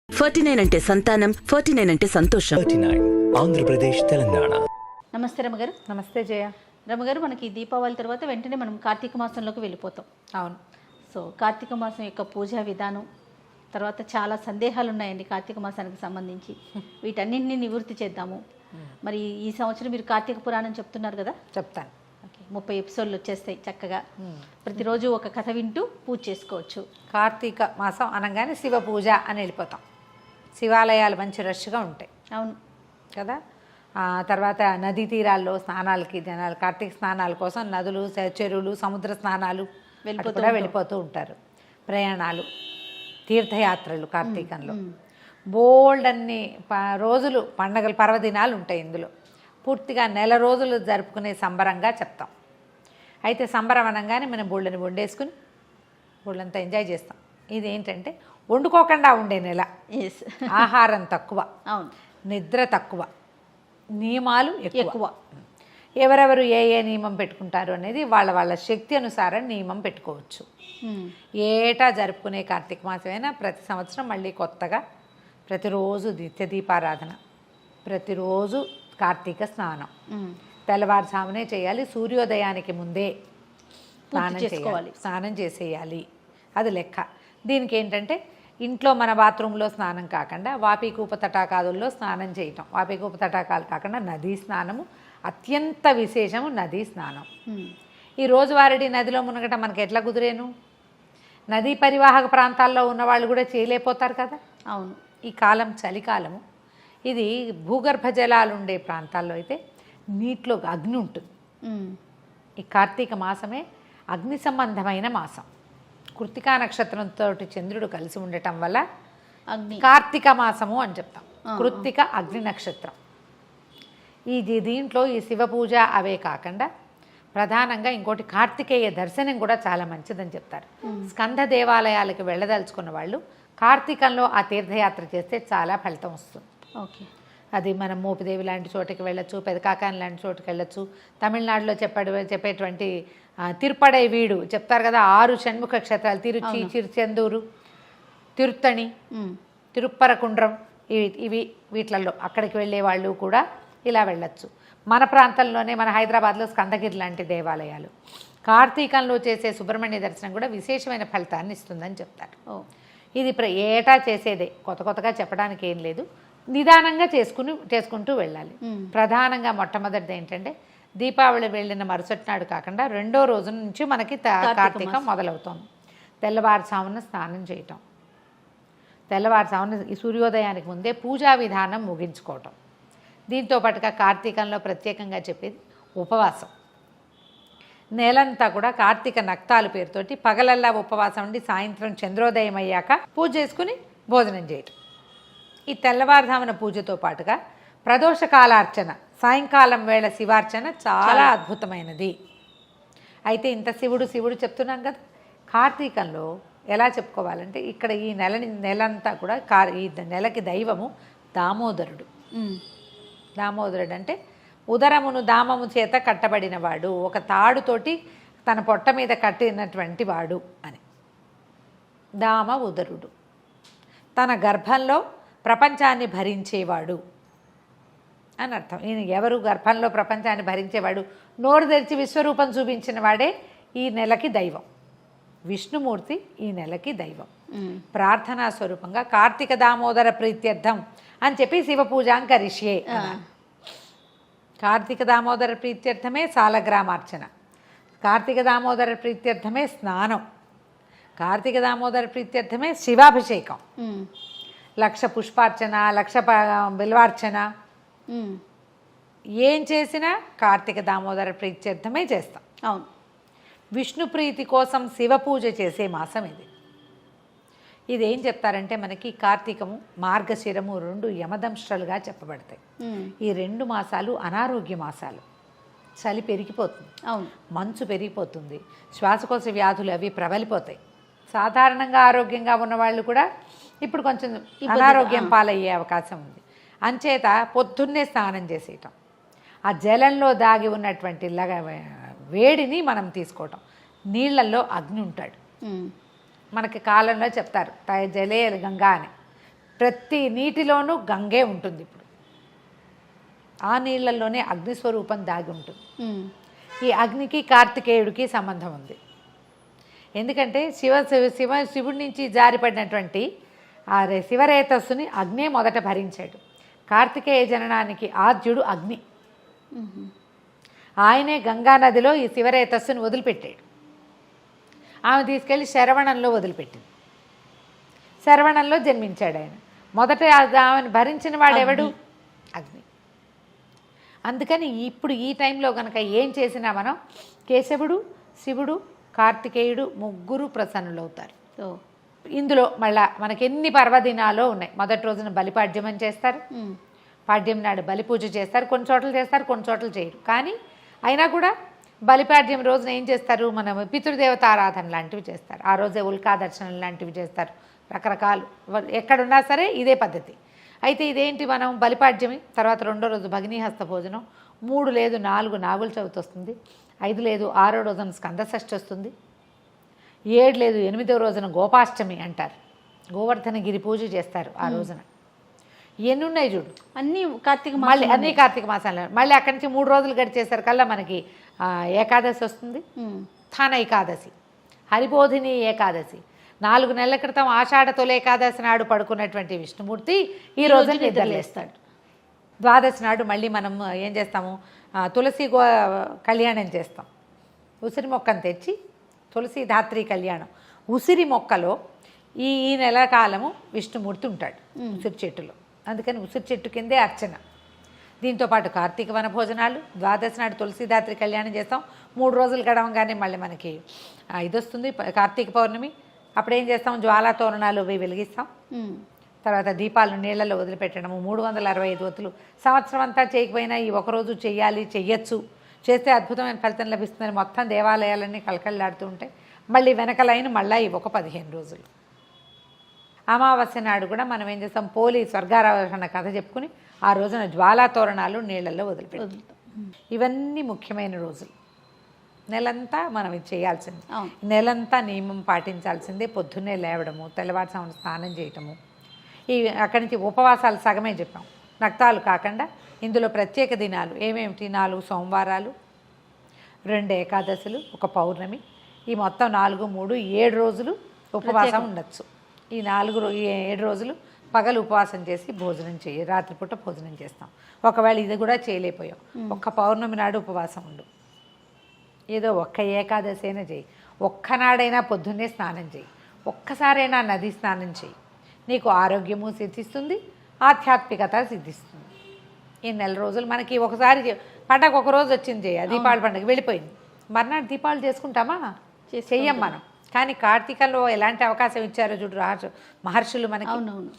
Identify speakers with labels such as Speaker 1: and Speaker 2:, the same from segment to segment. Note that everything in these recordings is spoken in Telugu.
Speaker 1: 49 అంటే సంతానం, 49 అంటే సంతోషం.
Speaker 2: 39 ఆంధ్రప్రదేశ్, తెలంగాణ.
Speaker 3: నమస్తే రమగారు.
Speaker 4: నమస్తే జయ.
Speaker 3: రమగారు, మనకి దీపావళి తర్వాత వెంటనే మనం కార్తీక మాసంలోకి వెళ్ళిపోతాం.
Speaker 4: అవును.
Speaker 3: సో కార్తీక మాసం యొక్క పూజా విధానం తర్వాత చాలా సందేహాలు ఉన్నాయండి కార్తీక మాసానికి సంబంధించి. వీటన్నింటినీ నివృత్తి చేద్దాము. మరి ఈ సంవత్సరం మీరు కార్తీక పురాణం చెప్తున్నారు కదా?
Speaker 4: చెప్తాను.
Speaker 3: ఓకే, 30 ఎపిసోడ్లు వచ్చేస్తాయి చక్కగా. ప్రతిరోజు ఒక కథ వింటూ పూజ చేసుకోవచ్చు.
Speaker 4: కార్తీక మాసం అనగానే శివ పూజ అని వెళ్ళిపోతాం. శివాలయాలు మంచి రష్గా ఉంటాయి.
Speaker 3: అవును
Speaker 4: కదా. తర్వాత నదీ తీరాల్లో స్నానాలకి జనాలు కార్తీక స్నానాల కోసం నదులు, చెరువులు, సముద్ర స్నానాలు వెళ్ళిపోతూ ఉంటారు. ప్రయాణాలు, తీర్థయాత్రలు కార్తీకంలో బోల్డ్ అన్ని రోజులు పండగలు, పర్వదినాలు ఉంటాయి. ఇందులో పూర్తిగా నెల రోజులు జరుపుకునే సంబరంగా చెప్తాం. అయితే సంబరం అనగానే మనం బోళ్ళని వండేసుకుని బోళ్ళంతా ఎంజాయ్ చేస్తాం. ఇది ఏంటంటే వండుకోకుండా ఉండే నెల.
Speaker 3: ఎస్,
Speaker 4: ఆహారం తక్కువ,
Speaker 3: అవును,
Speaker 4: నిద్ర తక్కువ, నియమాలు ఎక్కువ. ఎవరెవరు ఏ ఏ నియమం పెట్టుకుంటారు అనేది వాళ్ళ వాళ్ళ శక్తి అనుసారం నియమం పెట్టుకోవచ్చు. ఏటా జరుపుకునే కార్తీక మాసమైనా ప్రతి సంవత్సరం మళ్ళీ కొత్తగా ప్రతిరోజు నిత్య దీపారాధన, ప్రతిరోజు కార్తీక స్నానం తెల్లవారుజామునే చేయాలి. సూర్యోదయానికి ముందే స్నానం చేసేయాలి. అది లెక్క. దీనికి ఏంటంటే ఇంట్లో మన బాత్రూంలో స్నానం కాకుండా వాపీకూప తటాకాదుల్లో స్నానం చేయటం. వాపీకూప తటాకాలు కాకుండా నదీ స్నానము అత్యంత విశేషము. నదీ స్నానం ఈ రోజువారీ నదిలో మునగటం మనకి ఎట్లా కుదిరేను? నదీ పరివాహక ప్రాంతాల్లో ఉన్నవాళ్ళు కూడా చేయలేకపోతారు కదా.
Speaker 3: అవును.
Speaker 4: ఈ కాలం చలికాలము. ఇది భూగర్భ జలాలు ఉండే ప్రాంతాల్లో అయితే నీటిలో అగ్ని ఉంటుంది. ఈ కార్తీక మాసమే అగ్ని సంబంధమైన మాసం. కృత్తికా నక్షత్రంతో చంద్రుడు కలిసి ఉండటం వల్ల
Speaker 3: అగ్ని
Speaker 4: కార్తీక మాసము అని చెప్తాం. కృత్తిక అగ్ని నక్షత్రం. దీంట్లో ఈ శివ పూజ అవే కాకుండా ప్రధానంగా ఇంకోటి కార్తికేయ దర్శనం కూడా చాలా మంచిదని చెప్తారు. స్కంద దేవాలయాలకు వెళ్ళదలుచుకున్న వాళ్ళు కార్తీకంలో ఆ తీర్థయాత్ర చేస్తే చాలా ఫలితం వస్తుంది.
Speaker 3: ఓకే,
Speaker 4: అది మనం మోపిదేవి లాంటి చోటుకి వెళ్ళొచ్చు, పెదకాకాని లాంటి చోటుకి వెళ్ళొచ్చు. తమిళనాడులో చెప్పేటువంటి తిరుపడై వీడు చెప్తారు కదా, 6 షణ్ముఖ క్షేత్రాలు, తిరుచి, చిరుచెందూరు, తిరుత్తణి, తిరుప్పరకుండ్రం, ఇవి వీటిలలో అక్కడికి వెళ్ళే వాళ్ళు కూడా ఇలా వెళ్ళొచ్చు. మన ప్రాంతంలోనే మన హైదరాబాద్లో స్కందగిరి లాంటి దేవాలయాలు కార్తీకంలో చేసే సుబ్రహ్మణ్య దర్శనం కూడా విశేషమైన ఫలితాన్ని ఇస్తుందని చెప్తారు. ఇది ఏటా చేసేదే, కొత్తగా చెప్పడానికి ఏం లేదు. నిదానంగా చేసుకుంటూ వెళ్ళాలి. ప్రధానంగా మొట్టమొదటిది ఏంటంటే దీపావళి వెళ్ళిన మరుసటి నాడు కాకుండా రెండో రోజు నుంచి మనకి కార్తీకం మొదలవుతుంది. తెల్లవారుజామున స్నానం చేయటం, తెల్లవారుజామున ఈ సూర్యోదయానికి ముందే పూజా విధానం ముగించుకోవటం. దీంతో పాటుగా కార్తీకంలో ప్రత్యేకంగా చెప్పేది ఉపవాసం. నెలంతా కూడా కార్తీక నక్తాలు పేరుతోటి పగలల్లా ఉపవాసం ఉండి సాయంత్రం చంద్రోదయం అయ్యాక పూజ చేసుకుని భోజనం చేయటం. ఈ తెల్లవారుజామున పూజతో పాటుగా ప్రదోషకాలార్చన, సాయంకాలం వేళ శివార్చన చాలా అద్భుతమైనది. అయితే ఇంత శివుడు చెప్తున్నాం కదా, కార్తీకంలో ఎలా చెప్పుకోవాలంటే ఇక్కడ ఈ నెలంతా కూడా ఈ నెలకి దైవము దామోదరుడు. దామోదరుడు అంటే ఉదరమును దామము చేత కట్టబడినవాడు, ఒక తాడుతోటి తన పొట్ట మీద కట్టినటువంటి వాడు అని. దామ ఉదరుడు, తన గర్భంలో ప్రపంచాన్ని భరించేవాడు అని అర్థం. ఈయన ఎవరు? గర్భంలో ప్రపంచాన్ని భరించేవాడు, నోరు తెరిచి విశ్వరూపం చూపించిన వాడే ఈ నెలకి దైవం. విష్ణుమూర్తి ఈ నెలకి దైవం. ప్రార్థనా స్వరూపంగా కార్తీక దామోదర ప్రీత్యర్థం అని చెప్పి శివ పూజాంకరిష్యే. కార్తీక దామోదర ప్రీత్యర్థమే సాలగ్రామార్చన, కార్తీక దామోదర ప్రీత్యర్థమే స్నానం, కార్తీక దామోదర ప్రీత్యర్థమే శివాభిషేకం, 1,00,000 పుష్పార్చన, 1,00,000 బిల్వార్చన. ఏం చేసినా కార్తీక దామోదర ప్రీత్యర్థమే చేస్తాం.
Speaker 3: అవును.
Speaker 4: విష్ణు ప్రీతి కోసం శివ పూజ చేసే మాసం ఇది. ఇదేం చెప్తారంటే మనకి కార్తీకము, మార్గశిరము 2 యమదంశ్రలుగా చెప్పబడతాయి. ఈ 2 మాసాలు అనారోగ్య మాసాలు. చలి పెరిగిపోతుంది,
Speaker 3: అవును, మంచు
Speaker 4: పెరిగిపోతుంది, శ్వాసకోశ వ్యాధులు అవి ప్రబలిపోతాయి. సాధారణంగా ఆరోగ్యంగా ఉన్నవాళ్ళు కూడా ఇప్పుడు కొంచెం అనారోగ్యం పాలయ్యే అవకాశం ఉంది. అంచేత పొద్దున్నే స్నానం చేసేయటం, ఆ జలంలో దాగి ఉన్నటువంటి వేడిని మనం తీసుకోవటం. నీళ్లలో అగ్ని ఉంటాడు. మనకి కాలంలో చెప్తారు జలే గంగా అని. ప్రతి నీటిలోనూ గంగే ఉంటుంది. ఇప్పుడు ఆ నీళ్ళల్లోనే అగ్నిస్వరూపం దాగి ఉంటుంది. ఈ అగ్నికి కార్తికేయుడికి సంబంధం ఉంది. ఎందుకంటే శివుడి నుంచి జారిపడినటువంటి ఆ శివరేతస్సుని అగ్నే మొదట భరించాడు. కార్తికేయ జననానికి ఆద్యుడు అగ్ని. ఆయనే గంగానదిలో ఈ శివరేతస్సుని వదిలిపెట్టాడు. ఆమె తీసుకెళ్ళి శరవణంలో వదిలిపెట్టింది. శరవణంలో జన్మించాడు ఆయన. మొదట ఆమెను భరించిన వాడెవడు? అగ్ని. అందుకని ఇప్పుడు ఈ టైంలో కనుక ఏం చేసినా మనం కేశవుడు, శివుడు, కార్తికేయుడు ముగ్గురు ప్రసన్నులవుతారు. ఇందులో మళ్ళా మనకి ఎన్ని పర్వదినాలో ఉన్నాయి. మొదటి రోజున బలిపాడ్యం అని చేస్తారు. పాడ్యం నాడు బలి పూజ చేస్తారు. కొన్ని చోట్ల చేస్తారు, కొన్ని చోట్ల చేయరు. కానీ అయినా కూడా బలిపాడ్యం రోజున ఏం చేస్తారు? మనం పితృదేవత ఆరాధన లాంటివి చేస్తారు. ఆ రోజే ఉల్కా దర్శనం లాంటివి చేస్తారు. రకరకాలు ఎక్కడున్నా సరే ఇదే పద్ధతి. అయితే ఇదేంటి, మనం బలిపాడ్యమి తర్వాత రెండో రోజు భగినీహస్త భోజనం, 3 లేదు 4 నాగుల చవితి వస్తుంది, 5 లేదు 6వ రోజున స్కందషష్ఠి వస్తుంది, 7 లేదు 8వ రోజున గోపాష్టమి అంటారు. గోవర్ధనగిరి పూజ చేస్తారు ఆ రోజున. ఎన్ని ఉన్నాయి చూడు,
Speaker 3: అన్నీ కార్తీక
Speaker 4: మళ్ళీ అన్ని కార్తీక మాసాలు. మళ్ళీ అక్కడి నుంచి 3 రోజులు గడిచేసరికల్లా మనకి ఏకాదశి వస్తుంది, స్థాన ఏకాదశి, హరిబోధిని ఏకాదశి. 4 నెలల క్రితం ఆషాఢ తొలి ఏకాదశి నాడు పడుకున్నటువంటి విష్ణుమూర్తి ఈ రోజు నిద్రలేస్తాడు. ద్వాదశి నాడు మళ్ళీ మనం ఏం చేస్తాము? తులసి కళ్యాణం చేస్తాం. ఉసిరి మొక్కను తెచ్చి తులసి ధాత్రి కళ్యాణం. ఉసిరి మొక్కలో ఈ నెల కాలము విష్ణుమూర్తి ఉంటాడు ఉసిరి చెట్టులో. అందుకని ఉసిరి చెట్టు కిందే అర్చన. దీంతోపాటు కార్తీక వన భోజనాలు, ద్వాదశి నాడు తులసీదాత్రి కళ్యాణం చేస్తాం. 3 రోజులు గడవంగానే మళ్ళీ మనకి ఇది వస్తుంది కార్తీక పౌర్ణమి. అప్పుడు ఏం చేస్తాం? జ్వాలా తోరణాలు అవి వెలిగిస్తాం. తర్వాత దీపాలను నీళ్లలో వదిలిపెట్టడము. 365 ఒత్తులు సంవత్సరం అంతా చేయకపోయినా ఈ ఒకరోజు చెయ్యొచ్చు, చేస్తే అద్భుతమైన ఫలితం లభిస్తుందని మొత్తం దేవాలయాలన్నీ కలకళ్ళాడుతూ ఉంటాయి. మళ్ళీ వెనకలైన మళ్ళీ ఇవి ఒక 15 రోజులు. అమావాస్య నాడు కూడా మనం ఏం చేస్తాం? పోలి స్వర్గారోహణ కథ చెప్పుకుని ఆ రోజున జ్వాలా తోరణాలు నీళ్లలో వదిలిపెడతాం. ఇవన్నీ ముఖ్యమైన రోజులు. నెలంతా మనం ఇది చేయాల్సింది. నెలంతా నియమం పాటించాల్సిందే. పొద్దున్నే లేవడము, తెల్లవారుజామున స్నానం చేయటము. ఈ అక్కడి నుంచి ఉపవాసాలు సగమే చెప్పాం, నక్తాలు కాకుండా. ఇందులో ప్రత్యేక దినాలు ఏమేమిటి? 4 సోమవారాలు, 2 ఏకాదశులు, 1 పౌర్ణమి. ఈ మొత్తం 4, 3, 7 రోజులు ఉపవాసం ఉండొచ్చు. ఈ 7 రోజులు పగలు ఉపవాసం చేసి భోజనం రాత్రిపూట భోజనం చేస్తాం. ఒకవేళ ఇది కూడా చేయలేకపోయాం, 1 పౌర్ణమి నాడు ఉపవాసం ఉండు. ఏదో 1 ఏకాదశి అయినా చేయి, ఒక్కనాడైనా పొద్దున్నే స్నానం చేయి, ఒక్కసారైనా నది స్నానం చేయి. నీకు ఆరోగ్యము సిద్ధిస్తుంది, ఆధ్యాత్మికత సిద్ధిస్తుంది. ఈ 4 రోజులు మనకి ఒకసారి పండగ 1 రోజు వచ్చింది చేయ, దీపావళి పండుగ వెళ్ళిపోయింది. మర్నాడు దీపావళి చేసుకుంటామా? చెయ్యం మనం. కానీ కార్తీకంలో ఎలాంటి అవకాశం ఇచ్చారో చూడు మహర్షులు మనకి.
Speaker 3: అవునవును.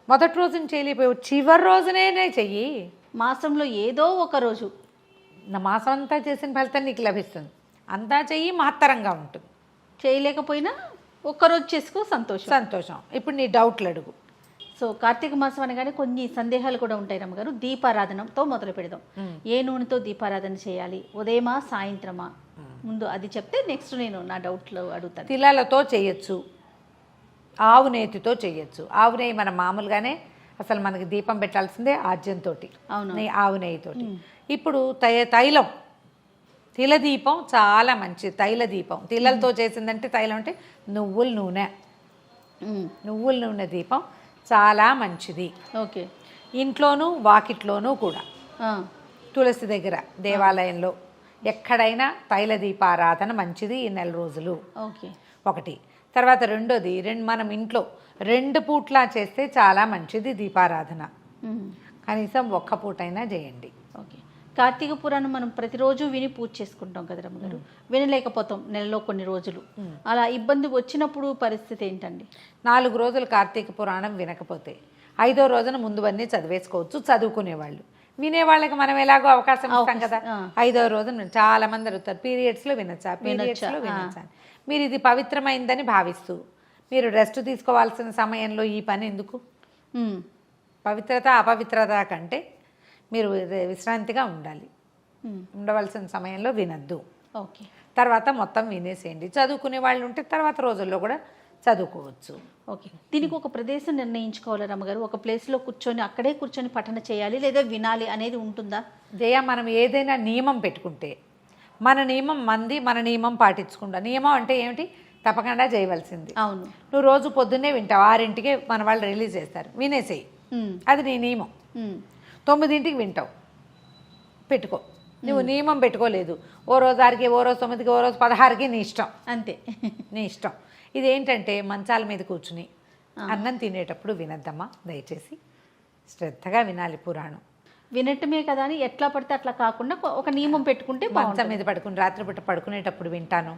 Speaker 4: మొదటి రోజున చేయలేకపోయావు, చివరి రోజునే చెయ్యి.
Speaker 3: మాసంలో ఏదో ఒక రోజు,
Speaker 4: మాసం అంతా చేసిన ఫలితం నీకు లభిస్తుంది. అంతా చెయ్యి, మహత్తరంగా ఉంటుంది.
Speaker 3: చేయలేకపోయినా ఒక్కరోజు చేసుకో, సంతోషం. ఇప్పుడు నీ డౌట్లు అడుగు. సో కార్తీక మాసం అనగానే కొన్ని సందేహాలు కూడా ఉంటాయి రమ్మగారు. దీపారాధనతో మొదలు పెడదాం. ఏ నూనెతో దీపారాధన చేయాలి? ఉదయమా, సాయంత్రమా? ముందు అది చెప్తే నెక్స్ట్ నేను నా డౌట్లు అడుగుతాను.
Speaker 4: తిలాలతో చేయొచ్చు, ఆవు నేతితో చేయొచ్చు. ఆవు నెయ్యి మనం మామూలుగానే అసలు మనకి దీపం పెట్టాల్సిందే ఆజ్యంతో, ఆవు నెయ్యితోటి. ఇప్పుడు తైలం, తిల దీపం చాలా మంచిది. తైల దీపం తిలలతో చేసిందంటే, తైలం అంటే నువ్వుల నూనె దీపం చాలా మంచిది.
Speaker 3: ఓకే.
Speaker 4: ఇంట్లోనూ వాకిట్లోనూ కూడా, తులసి దగ్గర, దేవాలయంలో ఎక్కడైనా తైల దీపారాధన మంచిది ఈ 4 రోజులు.
Speaker 3: ఓకే.
Speaker 4: 1. తర్వాత రెండోది, మనం ఇంట్లో 2 పూట్లా చేస్తే చాలా మంచిది దీపారాధన. కనీసం 1 పూటైనా చేయండి.
Speaker 3: ఓకే. కార్తీక పురాణం మనం ప్రతిరోజు విని పూజ చేసుకుంటాం కదా రమ్మగారు. వినలేకపోతాం నెలలో కొన్ని రోజులు. అలా ఇబ్బంది వచ్చినప్పుడు పరిస్థితి ఏంటండి?
Speaker 4: 4 రోజులు కార్తీక పురాణం వినకపోతే 5వ రోజున ముందువన్నీ చదివేసుకోవచ్చు చదువుకునేవాళ్ళు. వినేవాళ్ళకి మనం ఎలాగో అవకాశం ఇస్తాం కదా. 5వ రోజున చాలా మంది అడుగుతారు, పీరియడ్స్లో వినొచ్చా? మీరు ఇది పవిత్రమైందని భావిస్తూ మీరు రెస్ట్ తీసుకోవాల్సిన సమయంలో ఈ పని ఎందుకు? పవిత్రత అపవిత్రత కంటే మీరు విశ్రాంతిగా ఉండాలి. ఉండవలసిన సమయంలో వినద్దు.
Speaker 3: ఓకే.
Speaker 4: తర్వాత మొత్తం వినేసేయండి. చదువుకునే వాళ్ళు ఉంటే తర్వాత రోజుల్లో కూడా చదువుకోవచ్చు.
Speaker 3: ఓకే, దీనికి ఒక ప్రదేశం నిర్ణయించుకోవాలి రమ్మగారు. ఒక ప్లేస్లో కూర్చొని అక్కడే కూర్చొని పఠన చేయాలి లేదా వినాలి అనేది ఉంటుందా?
Speaker 4: జయ, మనం ఏదైనా నియమం పెట్టుకుంటే మన నియమం మన నియమం పాటించుకుంటా. నియమం అంటే ఏమిటి? తప్పకుండా చేయవలసింది.
Speaker 3: అవును.
Speaker 4: నువ్వు రోజు పొద్దున్నే వింటావు, 6ంటికే మన వాళ్ళు రిలీజ్ చేస్తారు, వినేసేయి, అది నీ నియమం. 9ంటికి వింటావు, పెట్టుకో. నువ్వు నియమం పెట్టుకోలేదు, ఓ రోజు 6కి, ఓ రోజు 9కి, ఓ రోజు 16కి, నీ ఇష్టం,
Speaker 3: అంతే,
Speaker 4: నీ ఇష్టం. ఇదేంటంటే మంచాల మీద కూర్చుని అన్నం తినేటప్పుడు వినద్దమ్మా, దయచేసి శ్రద్ధగా వినాలి పురాణం.
Speaker 3: వినటమే కదా అని ఎట్లా పడితే అట్లా కాకుండా ఒక నియమం పెట్టుకుంటే
Speaker 4: మంచం మీద పడుకుని రాత్రిపూట పడుకునేటప్పుడు వింటాను,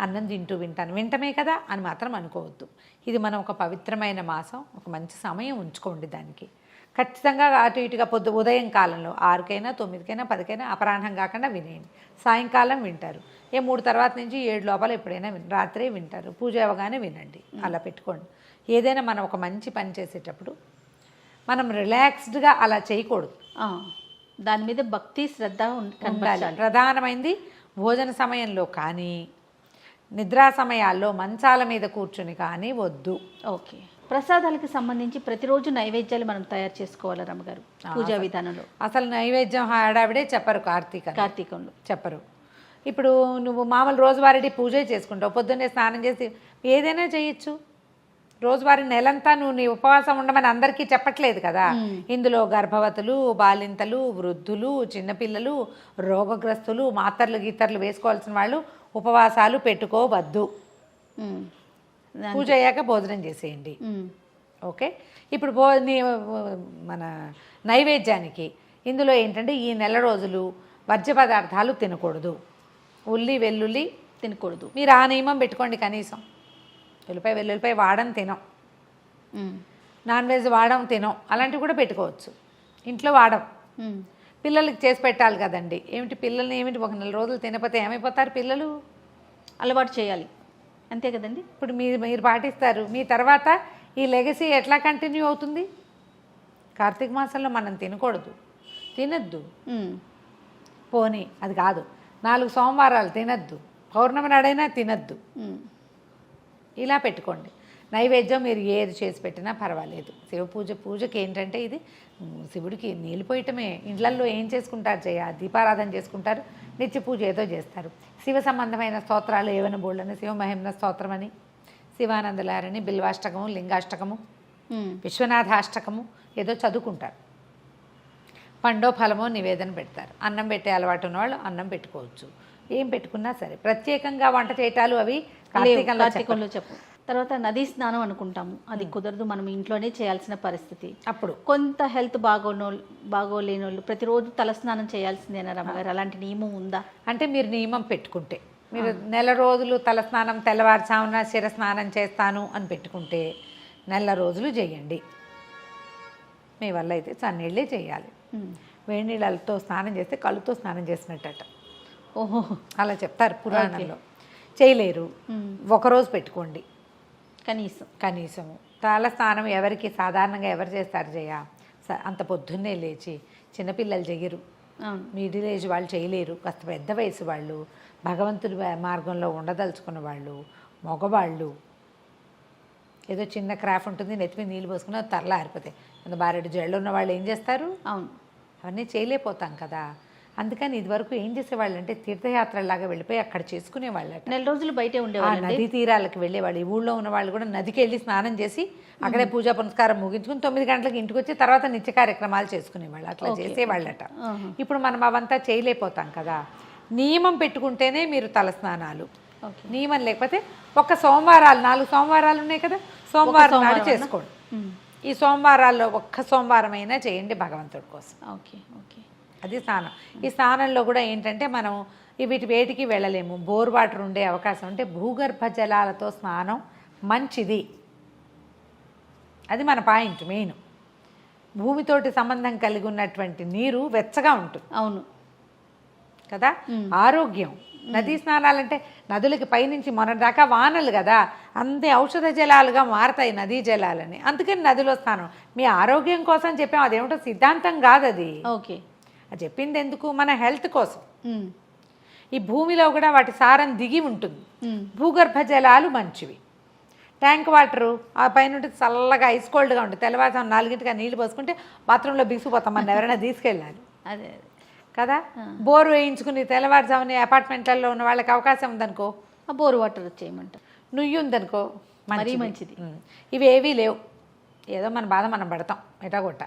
Speaker 4: అన్నం తింటూ వింటాను, వింటమే కదా అని మాత్రం అనుకోవద్దు. ఇది మనం ఒక పవిత్రమైన మాసం, ఒక మంచి సమయం ఉంచుకోండి దానికి. ఖచ్చితంగా అటు ఇటుగా ఉదయం కాలంలో 6కైనా 9కైనా 10కైనా అపరాహ్నం కాకుండా వినేయండి. సాయంకాలం వింటారు, 3 తర్వాత నుంచి 7 లోపల ఎప్పుడైనా రాత్రే వింటారు, పూజ అవ్వగానే వినండి, అలా పెట్టుకోండి. ఏదైనా మనం ఒక మంచి పని చేసేటప్పుడు మనం రిలాక్స్డ్గా అలా చేయకూడదు.
Speaker 3: దాని మీద భక్తి శ్రద్ధ
Speaker 4: ఉండాలి. ప్రధానమైంది భోజన సమయంలో కానీ నిద్రా సమయాల్లో మంచాల మీద కూర్చుని కానీ వద్దు.
Speaker 3: ఓకే, ప్రసాదాలకు సంబంధించి ప్రతిరోజు నైవేద్యాలు మనం తయారు చేసుకోవాలి రమ్మగారు పూజా విధానంలో.
Speaker 4: అసలు నైవేద్యం హడావిడే చెప్పరు కార్తీకంలో చెప్పరు. ఇప్పుడు నువ్వు మామూలు రోజువారీ పూజ చేసుకుంటావు, పొద్దున్నే స్నానం చేసి ఏదైనా చేయొచ్చు. రోజువారీ నెలంతా నువ్వు నీ ఉపవాసం ఉండమని అందరికీ చెప్పట్లేదు కదా. ఇందులో గర్భవతులు, బాలింతలు, వృద్ధులు, చిన్నపిల్లలు, రోగగ్రస్తులు, మాత్రలు గీతర్లు వేసుకోవాల్సిన వాళ్ళు ఉపవాసాలు పెట్టుకోవద్దు. పూజ అయ్యాక భోజనం చేసేయండి. ఓకే, ఇప్పుడు మన నైవేద్యానికి ఇందులో ఏంటంటే ఈ నెల రోజులు వర్జ్య పదార్థాలు తినకూడదు, ఉల్లి వెల్లుల్లి తినకూడదు. మీరు ఆ నియమం పెట్టుకోండి. కనీసం వెల్లుల్లిపాయ వాడడం తినం, నాన్ వెజ్ వాడడం తినం, అలాంటివి కూడా పెట్టుకోవచ్చు. ఇంట్లో వాడం, పిల్లలకి చేసి పెట్టాలి కదండి. ఏమిటి పిల్లల్ని ఏమిటి ఒక నెల రోజులు తినకపోతే ఏమైపోతారు పిల్లలు?
Speaker 3: అలవాటు చేయాలి, అంతే కదండి.
Speaker 4: ఇప్పుడు మీరు పాటిస్తారు, మీ తర్వాత ఈ లెగసీ ఎట్లా కంటిన్యూ అవుతుంది? కార్తీక మాసంలో మనం తినొద్దు. పోనీ అది కాదు, 4 సోమవారాలు తినద్దు, పౌర్ణమి నాడైనా తినద్దు. ఇలా పెట్టుకోండి. నైవేద్యం మీరు ఏది చేసి పెట్టినా పర్వాలేదు. పూజకి ఏంటంటే ఇది శివుడికి నీళ్ళు పోయటమే. ఇళ్లల్లో ఏం చేసుకుంటారు? దీపారాధన చేసుకుంటారు, నిత్య పూజ ఏదో చేస్తారు. శివ సంబంధమైన స్తోత్రాలు ఏవైనా బోళ్ళని శివ మహిమ స్తోత్రం అని, శివానందలారని, బిల్వాష్టకము, లింగాష్టకము, విశ్వనాథాష్టకము ఏదో చదువుకుంటారు. పండో ఫలమో నివేదన పెడతారు. అన్నం పెట్టే అలవాటు ఉన్నవాళ్ళు అన్నం పెట్టుకోవచ్చు. ఏం పెట్టుకున్నా సరే. ప్రత్యేకంగా వంట చేయటాలు అవి కార్తీకంలో చెప్పు.
Speaker 3: తర్వాత నదీ స్నానం అనుకుంటాము, అది కుదరదు, మనం ఇంట్లోనే చేయాల్సిన పరిస్థితి.
Speaker 4: అప్పుడు
Speaker 3: కొంత హెల్త్ బాగోలేని వాళ్ళు ప్రతిరోజు తలస్నానం చేయాల్సిందేనా రమ్మగారు? అలాంటి నియమం ఉందా?
Speaker 4: అంటే మీరు నియమం పెట్టుకుంటే, మీరు నెల రోజులు తలస్నానం తెల్లవారుజామున శిరస్నానం చేస్తాను అని పెట్టుకుంటే నెల రోజులు చేయండి. మీ వల్ల అయితే చన్నీళ్ళే చేయాలి. వేడి నీళ్ళతో స్నానం చేస్తే కళ్ళుతో స్నానం చేసినట్టట.
Speaker 3: ఓహో,
Speaker 4: అలా చెప్తారు పురాణంలో. చేయలేరు, ఒకరోజు పెట్టుకోండి కనీసము. తల స్నానం ఎవరికి సాధారణంగా ఎవరు చేస్తారు అంత పొద్దున్నే లేచి? చిన్నపిల్లలు చెయ్యరు, మిడిల్ ఏజ్ వాళ్ళు చేయలేరు, కాస్త పెద్ద వయసు వాళ్ళు, భగవంతుడి మార్గంలో ఉండదలుచుకున్న వాళ్ళు, మగవాళ్ళు. ఏదో చిన్న క్రాఫ్ ఉంటుంది, నెత్తిమీద నీళ్ళు పోసుకుని తరలా ఆరిపోతాయి. అంత బారెడు జళ్ళు ఉన్న వాళ్ళు ఏం చేస్తారు?
Speaker 3: అవును,
Speaker 4: అవన్నీ చేయలేకపోతాం కదా. అందుకని ఇదివరకు ఏం చేసేవాళ్ళు అంటే తీర్థయాత్రలాగా వెళ్ళిపోయి అక్కడ చేసుకునేవాళ్ళట.
Speaker 3: నెల రోజులు బయటే ఉండేవాళ్ళు,
Speaker 4: నదీ తీరాలకు వెళ్ళేవాళ్ళు. ఈ ఊళ్ళో ఉన్న వాళ్ళు కూడా నదికి వెళ్ళి స్నానం చేసి అక్కడే పూజా పునస్కారం ముగించుకుని 9 గంటలకు ఇంటికి వచ్చి తర్వాత నిత్య కార్యక్రమాలు చేసుకునేవాళ్ళు. అట్లా చేసేవాళ్ళట. ఇప్పుడు మనం అవంతా చేయలేకపోతాం కదా. నియమం పెట్టుకుంటేనే మీరు తలస్నానాలు, నియమం లేకపోతే ఒక్క సోమవారాలు 4 సోమవారాలు ఉన్నాయి కదా, సోమవారం నాడు చేసుకోండి. ఈ సోమవారాల్లో ఒక్క సోమవారం అయినా చేయండి భగవంతుడి కోసం.
Speaker 3: ఓకే ఓకే,
Speaker 4: అది స్నానం. ఈ స్నానంలో కూడా ఏంటంటే మనం వేటికి వెళ్ళలేము, బోర్ వాటర్ ఉండే అవకాశం ఉంటే భూగర్భ జలాలతో స్నానం మంచిది. అది మన పాయింట్ మెయిన్. భూమితోటి సంబంధం కలిగి ఉన్నటువంటి నీరు వెచ్చగా ఉంటుంది.
Speaker 3: అవును
Speaker 4: కదా, ఆరోగ్యం. నదీ స్నానాలంటే నదులకి పైనుంచి మొన్నటిదాకా వానలు కదా, అంతే ఔషధ జలాలుగా మారతాయి నదీ జలాలని. అందుకని నదిలో స్నానం మీ ఆరోగ్యం కోసం చెప్పాం. అదేమిటో సిద్ధాంతం కాదు అది.
Speaker 3: ఓకే,
Speaker 4: అది చెప్పింది ఎందుకు? మన హెల్త్ కోసం. ఈ భూమిలో కూడా వాటి సారం దిగి ఉంటుంది. భూగర్భ జలాలు మంచివి. ట్యాంక్ వాటరు ఆ పైన ఉంటే చల్లగా ఐస్ కోల్డ్గా ఉంటుంది. తెల్లవారుజాము 4ంటికి నీళ్ళు పోసుకుంటే బాత్రూంలో బిగుసిపోతాం, మన ఎవరైనా తీసుకెళ్ళాలి
Speaker 3: అదే
Speaker 4: కదా. బోరు వేయించుకుని తెల్లవారుజాముని అపార్ట్మెంట్లలో ఉన్న వాళ్ళకి అవకాశం ఉందనుకో,
Speaker 3: ఆ బోర్ వాటర్ వచ్చేయమంట.
Speaker 4: నుయ్యి ఉందనుకో
Speaker 3: మరీ మంచిది.
Speaker 4: ఇవి ఏవీ లేవు, ఏదో మన బాధ మనం పడతాం ఎటాగొట్ట.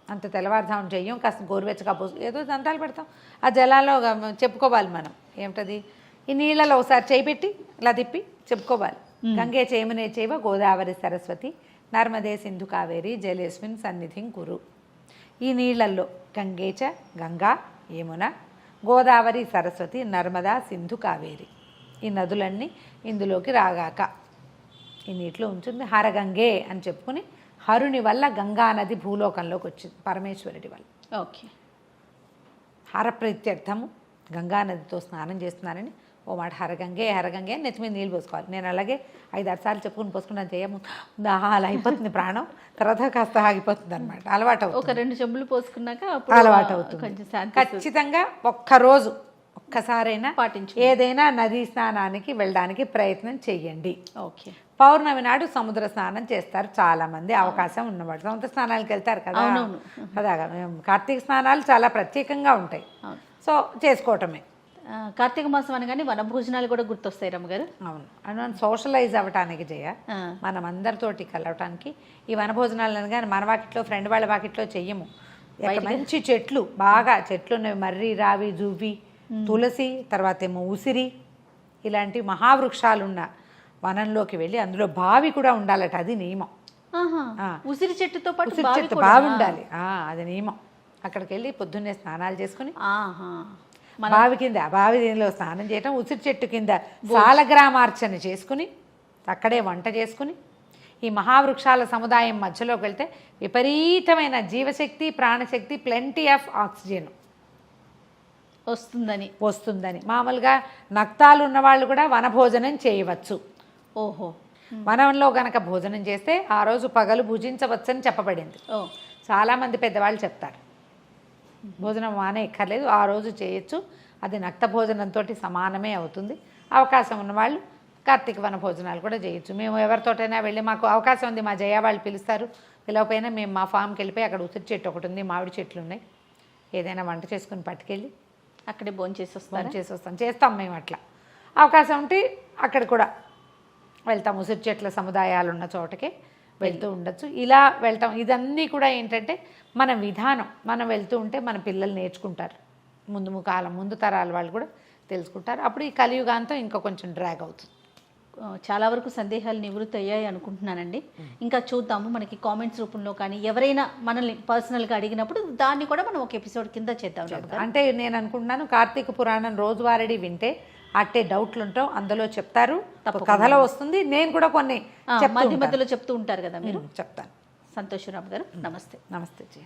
Speaker 4: అంత తెల్లవారుజామున చెయ్యం, కాస్త గోరువెచ్చగా పోసు ఏదో దంతాలు పెడతాం. ఆ జలాల్లో చెప్పుకోవాలి మనం ఏమిటది, ఈ నీళ్ళలో ఒకసారి చేయి పెట్టి ఇలా తిప్పి చెప్పుకోవాలి. గంగే చేమనే చేవ గోదావరి సరస్వతి నర్మదే సింధు కావేరి జలేస్మిన్ సన్నిధిం కురు. ఈ నీళ్ళల్లో గంగేచ గంగా యమున గోదావరి సరస్వతి నర్మదా సింధు కావేరి, ఈ నదులన్నీ ఇందులోకి రాగాక ఈ నీటిలో ఉంచుంది. హరగంగే అని చెప్పుకుని హరుని వల్ల గంగా నది భూలోకంలోకి వచ్చింది, పరమేశ్వరుడి వల్ల.
Speaker 3: ఓకే.
Speaker 4: హరప్రీత్యర్థము గంగా నదితో స్నానం చేస్తున్నానని ఓ మాట హరగంగే హరగంగే అని నెత్తి మీద నీళ్ళు పోసుకోవాలి. నేను అలాగే 5-6 సార్లు చెప్పుకుని పోసుకున్నాను, చేయము అలా అయిపోతుంది ప్రాణం, తర్వాత కాస్త ఆగిపోతుంది అనమాట. అలవాటు అవుతుంది.
Speaker 3: ఒక 2 చెంబులు పోసుకున్నాక
Speaker 4: అలవాటు అవుతుంది.
Speaker 3: కొంచెం శాంతి.
Speaker 4: ఖచ్చితంగా ఒక్కరోజు ఒక్కసారైనా
Speaker 3: పాటించు.
Speaker 4: ఏదైనా నదీ స్నానానికి వెళ్ళడానికి ప్రయత్నం చెయ్యండి.
Speaker 3: ఓకే.
Speaker 4: పౌర్ణమి నాడు సముద్ర స్నానం చేస్తారు చాలా మంది, అవకాశం ఉన్నవాడు సముద్ర స్నానాలకు వెళ్తారు కదా. అలాగా కార్తీక స్నానాలు చాలా ప్రత్యేకంగా ఉంటాయి, సో చేసుకోవటమే.
Speaker 3: కార్తీక మాసం అనగానే వనభోజనాలు కూడా గుర్తొస్తాయి రమ్మగారు.
Speaker 4: అవును, అని సోషలైజ్ అవ్వటానికి మనం అందరితోటి కలవటానికి ఈ వనభోజనాలు అనగానే మన వాకిట్లో ఫ్రెండ్ వాళ్ళ వాకిట్లో చెయ్యము. మంచి చెట్లు, బాగా చెట్లు ఉన్నవి, మర్రి రావి జువ్వి తులసి, తర్వాత ఏమో ఉసిరి, ఇలాంటి మహావృక్షాలున్న వనంలోకి వెళ్ళి అందులో బావి కూడా ఉండాలట, అది నియమం.
Speaker 3: ఉసిరి చెట్టుతో పాటు
Speaker 4: ఉసిరి చెట్టు బావి ఉండాలి, అది నియమం. అక్కడికి వెళ్ళి పొద్దున్నే స్నానాలు చేసుకుని బావి కింద, బావి దీనిలో స్నానం చేయటం, ఉసిరి చెట్టు కింద సాలగ్రామార్చన చేసుకుని అక్కడే వంట చేసుకుని ఈ మహావృక్షాల సముదాయం మధ్యలోకి వెళ్తే విపరీతమైన జీవశక్తి, ప్రాణశక్తి, ప్లెంటీ ఆఫ్ ఆక్సిజన్ వస్తుందని. మామూలుగా నక్తాలు ఉన్నవాళ్ళు కూడా వనభోజనం చేయవచ్చు.
Speaker 3: ఓహో.
Speaker 4: వనంలో గనక భోజనం చేస్తే ఆ రోజు పగలు భుజించవచ్చని చెప్పబడింది. చాలామంది పెద్దవాళ్ళు చెప్తారు భోజనం మానేయక్కర్లేదు, ఆ రోజు చేయొచ్చు, అది నక్త భోజనంతో సమానమే అవుతుంది. అవకాశం ఉన్నవాళ్ళు కార్తీక వన భోజనాలు కూడా చేయొచ్చు. మేము ఎవరితోటైనా వెళ్ళి, మాకు అవకాశం ఉంది, మా జయ వాళ్ళు పిలుస్తారు, పిలవపోయినా మేము మా ఫామ్కి వెళ్ళిపోయి అక్కడ ఉసిరి చెట్టు ఒకటి ఉంది, మామిడి చెట్లు ఉన్నాయి, ఏదైనా వంట చేసుకుని పట్టుకెళ్ళి
Speaker 3: అక్కడే భోంచేసి వస్తాం.
Speaker 4: చేస్తాం మేము అట్లా. అవకాశం ఉంటే అక్కడ కూడా వెళ్తాం, ఉసిరి చెట్ల సముదాయాలు ఉన్న చోటకే వెళ్తూ ఉండొచ్చు. ఇలా వెళ్తాం. ఇదన్నీ కూడా ఏంటంటే మన విధానం, మనం వెళ్తూ ఉంటే మన పిల్లలు నేర్చుకుంటారు, ముందు తరాల వాళ్ళు కూడా తెలుసుకుంటారు. అప్పుడు ఈ కలియుగాంతం ఇంకా కొంచెం డ్రాగ్ అవుతుంది.
Speaker 3: చాలా వరకు సందేహాలు నివృత్తి అయ్యాయి అనుకుంటున్నానండి. ఇంకా చూద్దాము, మనకి కామెంట్స్ రూపంలో కానీ ఎవరైనా మనల్ని పర్సనల్గా అడిగినప్పుడు దాన్ని కూడా మనం ఒక ఎపిసోడ్ కింద చేద్దాం.
Speaker 4: అంటే నేను అనుకుంటున్నాను కార్తీక పురాణం రోజువారీ వింటే అట్టే డౌట్లు ఉంటావు, అందులో చెప్తారు, కథలో వస్తుంది. నేను కూడా కొన్ని
Speaker 3: మధ్య మధ్యలో చెప్తూ ఉంటారు కదా మీరు.
Speaker 4: చెప్తాను.
Speaker 3: సంతోషరామ్ గారు, నమస్తే.
Speaker 4: నమస్తే జీ.